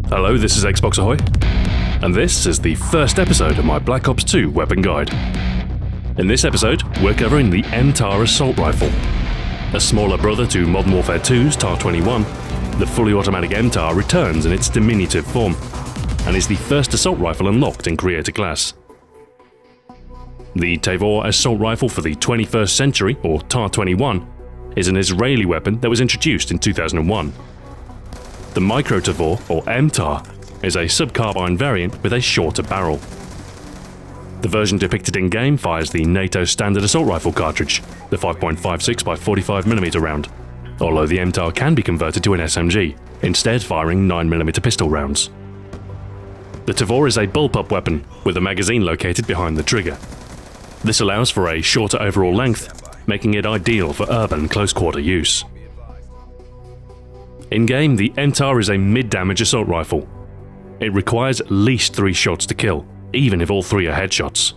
Hello, this is Xbox Ahoy, and this is the first episode of my Black Ops 2 weapon guide. In this episode, we're covering the MTAR Assault Rifle. A smaller brother to Modern Warfare 2's TAR-21, the fully automatic MTAR returns in its diminutive form, and is the first assault rifle unlocked in Creator Class. The Tavor Assault Rifle for the 21st century, or TAR-21, is an Israeli weapon that was introduced in 2001. The Micro Tavor, or MTAR, is a subcarbine variant with a shorter barrel. The version depicted in-game fires the NATO standard assault rifle cartridge, the 5.56x45mm round, although the MTAR can be converted to an SMG, instead firing 9mm pistol rounds. The Tavor is a bullpup weapon, with a magazine located behind the trigger. This allows for a shorter overall length, making it ideal for urban close-quarter use. In-game, the MTAR is a mid-damage assault rifle. It requires at least 3 shots to kill, even if all 3 are headshots.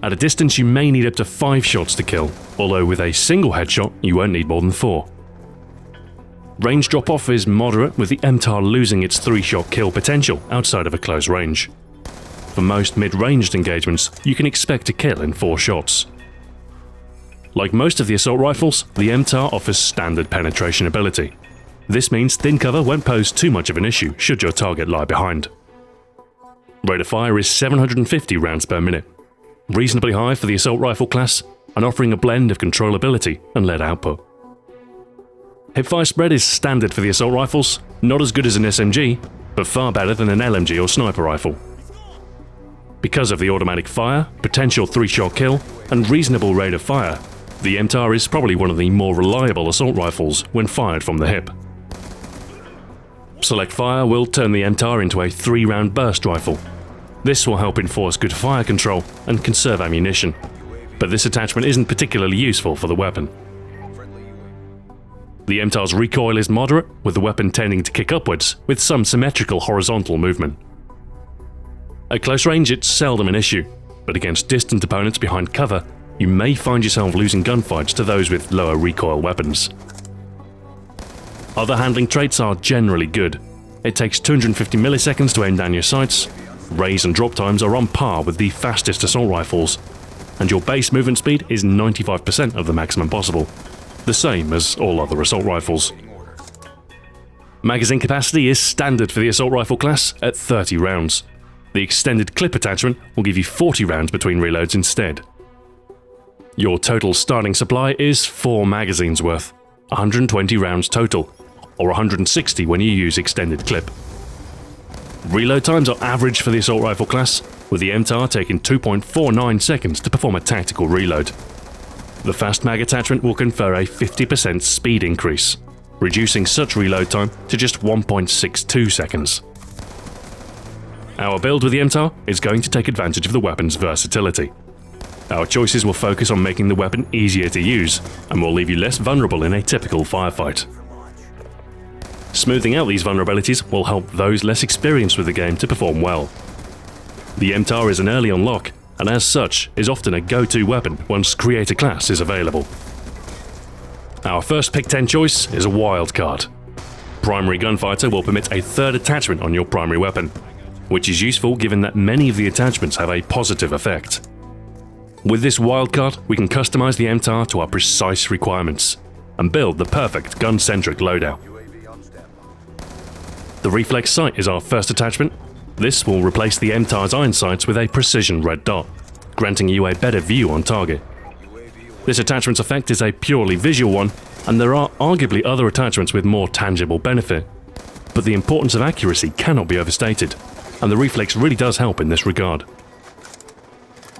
At a distance, you may need up to 5 shots to kill, although with a single headshot, you won't need more than 4. Range drop-off is moderate, with the MTAR losing its 3-shot kill potential outside of a close range. For most mid-ranged engagements, you can expect to kill in 4 shots. Like most of the assault rifles, the MTAR offers standard penetration ability. This means thin cover won't pose too much of an issue should your target lie behind. Rate of fire is 750 rounds per minute, reasonably high for the assault rifle class and offering a blend of controllability and lead output. Hipfire spread is standard for the assault rifles, not as good as an SMG, but far better than an LMG or sniper rifle. Because of the automatic fire, potential 3-shot kill, and reasonable rate of fire, the MTAR is probably one of the more reliable assault rifles when fired from the hip. Select Fire will turn the MTAR into a 3-round burst rifle. This will help enforce good fire control and conserve ammunition, but this attachment isn't particularly useful for the weapon. The MTAR's recoil is moderate, with the weapon tending to kick upwards with some symmetrical horizontal movement. At close range, it's seldom an issue, but against distant opponents behind cover, you may find yourself losing gunfights to those with lower recoil weapons. Other handling traits are generally good. It takes 250 milliseconds to aim down your sights, raise and drop times are on par with the fastest assault rifles, and your base movement speed is 95% of the maximum possible, the same as all other assault rifles. Magazine capacity is standard for the assault rifle class at 30 rounds. The extended clip attachment will give you 40 rounds between reloads instead. Your total starting supply is 4 magazines worth, 120 rounds total, or 160 when you use extended clip. Reload times are average for the assault rifle class, with the MTAR taking 2.49 seconds to perform a tactical reload. The fast mag attachment will confer a 50% speed increase, reducing such reload time to just 1.62 seconds. Our build with the MTAR is going to take advantage of the weapon's versatility. Our choices will focus on making the weapon easier to use, and will leave you less vulnerable in a typical firefight. Smoothing out these vulnerabilities will help those less experienced with the game to perform well. The MTAR is an early unlock, and as such is often a go-to weapon once Creator Class is available. Our first Pick 10 choice is a wildcard. Primary Gunfighter will permit a 3rd attachment on your primary weapon, which is useful given that many of the attachments have a positive effect. With this wildcard, we can customize the MTAR to our precise requirements and build the perfect gun-centric loadout. The reflex sight is our first attachment. This will replace the MTAR's iron sights with a precision red dot, granting you a better view on target. This attachment's effect is a purely visual one, and there are arguably other attachments with more tangible benefit. But the importance of accuracy cannot be overstated, and the reflex really does help in this regard.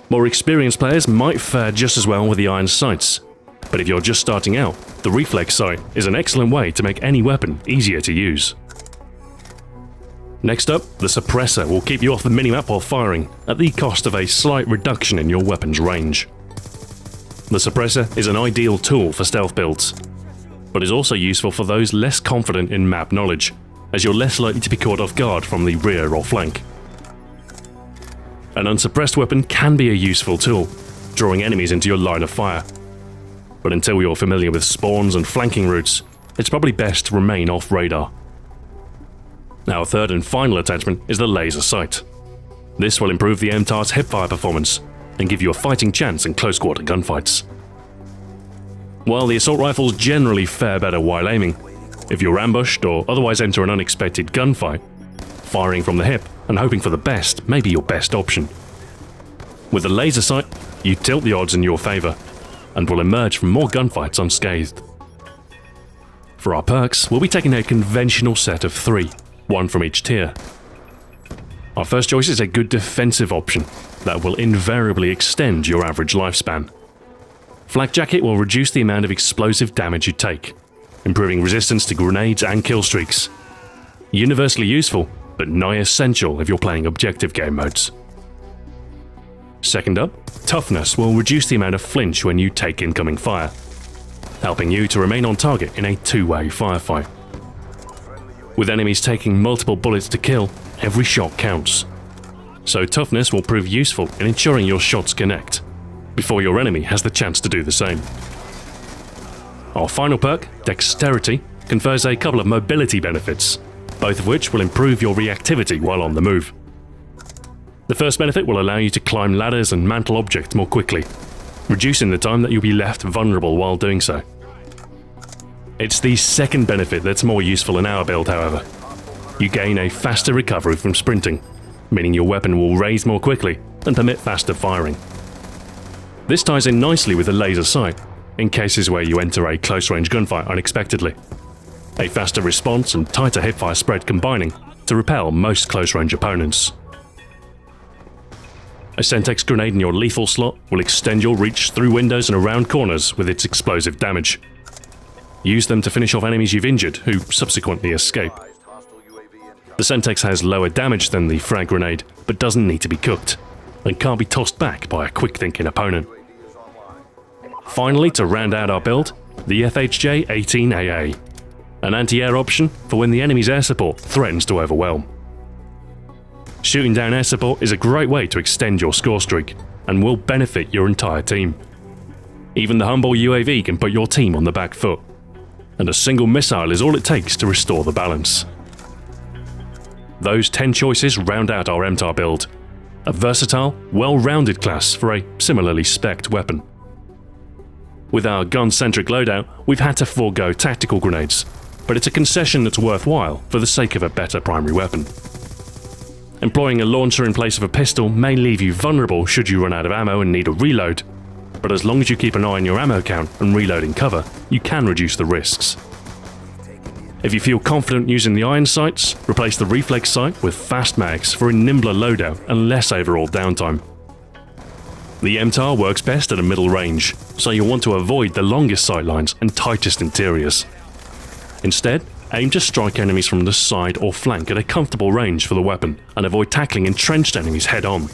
More experienced players might fare just as well with the iron sights, but if you're just starting out, the reflex sight is an excellent way to make any weapon easier to use. Next up, the suppressor will keep you off the minimap while firing, at the cost of a slight reduction in your weapon's range. The suppressor is an ideal tool for stealth builds, but is also useful for those less confident in map knowledge, as you're less likely to be caught off guard from the rear or flank. An unsuppressed weapon can be a useful tool, drawing enemies into your line of fire, but until you're familiar with spawns and flanking routes, it's probably best to remain off radar. Our third and final attachment is the laser sight. This will improve the MTAR's hipfire performance and give you a fighting chance in close quarter gunfights. While the assault rifles generally fare better while aiming, if you're ambushed or otherwise enter an unexpected gunfight, firing from the hip and hoping for the best may be your best option. With the laser sight, you tilt the odds in your favour and will emerge from more gunfights unscathed. For our perks, we'll be taking a conventional set of 3, 1 from each tier. Our first choice is a good defensive option that will invariably extend your average lifespan. Flak Jacket will reduce the amount of explosive damage you take, improving resistance to grenades and kill streaks. Universally useful, but nigh essential if you're playing objective game modes. Second up, Toughness will reduce the amount of flinch when you take incoming fire, helping you to remain on target in a two-way firefight. With enemies taking multiple bullets to kill, every shot counts. So Toughness will prove useful in ensuring your shots connect, before your enemy has the chance to do the same. Our final perk, Dexterity, confers a couple of mobility benefits, both of which will improve your reactivity while on the move. The first benefit will allow you to climb ladders and mantle objects more quickly, reducing the time that you'll be left vulnerable while doing so. It's the second benefit that's more useful in our build, however. You gain a faster recovery from sprinting, meaning your weapon will raise more quickly and permit faster firing. This ties in nicely with the laser sight, in cases where you enter a close-range gunfight unexpectedly. A faster response and tighter hipfire spread combining to repel most close-range opponents. A Semtex grenade in your lethal slot will extend your reach through windows and around corners with its explosive damage. Use them to finish off enemies you've injured, who subsequently escape. The Semtex has lower damage than the frag grenade, but doesn't need to be cooked, and can't be tossed back by a quick-thinking opponent. Finally, to round out our build, the FHJ-18AA, an anti-air option for when the enemy's air support threatens to overwhelm. Shooting down air support is a great way to extend your score streak, and will benefit your entire team. Even the humble UAV can put your team on the back foot, and a single missile is all it takes to restore the balance. Those 10 choices round out our MTAR build, a versatile, well-rounded class for a similarly spec'd weapon. With our gun-centric loadout, we've had to forego tactical grenades, but it's a concession that's worthwhile for the sake of a better primary weapon. Employing a launcher in place of a pistol may leave you vulnerable should you run out of ammo and need a reload, but as long as you keep an eye on your ammo count and reloading cover, you can reduce the risks. If you feel confident using the iron sights, replace the reflex sight with fast mags for a nimbler loadout and less overall downtime. The MTAR works best at a middle range, so you'll want to avoid the longest sightlines and tightest interiors. Instead, aim to strike enemies from the side or flank at a comfortable range for the weapon, and avoid tackling entrenched enemies head-on.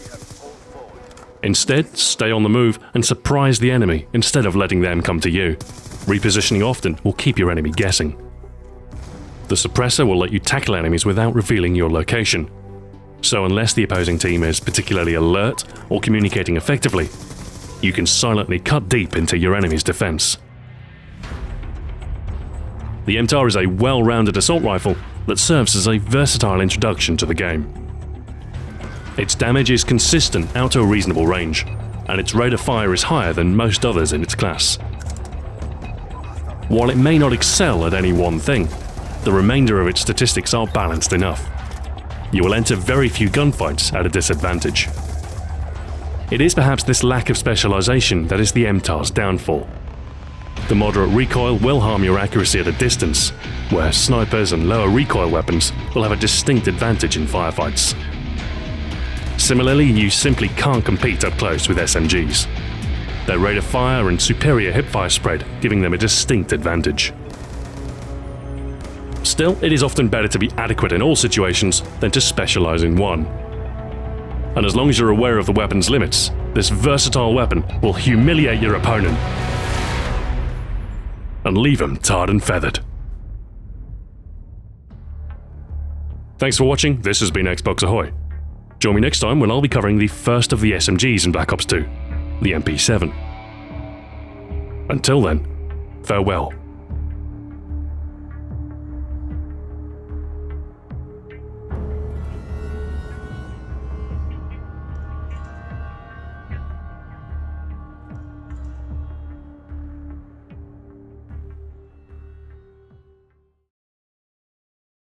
Instead, stay on the move and surprise the enemy instead of letting them come to you. Repositioning often will keep your enemy guessing. The suppressor will let you tackle enemies without revealing your location, so unless the opposing team is particularly alert or communicating effectively, you can silently cut deep into your enemy's defense. The MTAR is a well-rounded assault rifle that serves as a versatile introduction to the game. Its damage is consistent out to a reasonable range, and its rate of fire is higher than most others in its class. While it may not excel at any one thing, the remainder of its statistics are balanced enough. You will enter very few gunfights at a disadvantage. It is perhaps this lack of specialization that is the MTAR's downfall. The moderate recoil will harm your accuracy at a distance, where snipers and lower recoil weapons will have a distinct advantage in firefights. Similarly, you simply can't compete up close with SMGs. Their rate of fire and superior hipfire spread giving them a distinct advantage. Still, it is often better to be adequate in all situations than to specialize in one. And as long as you're aware of the weapon's limits, this versatile weapon will humiliate your opponent and leave them tarred and feathered. Thanks for watching, this has been Xbox Ahoy. Join me next time when I'll be covering the first of the SMGs in Black Ops 2, the MP7. Until then, farewell.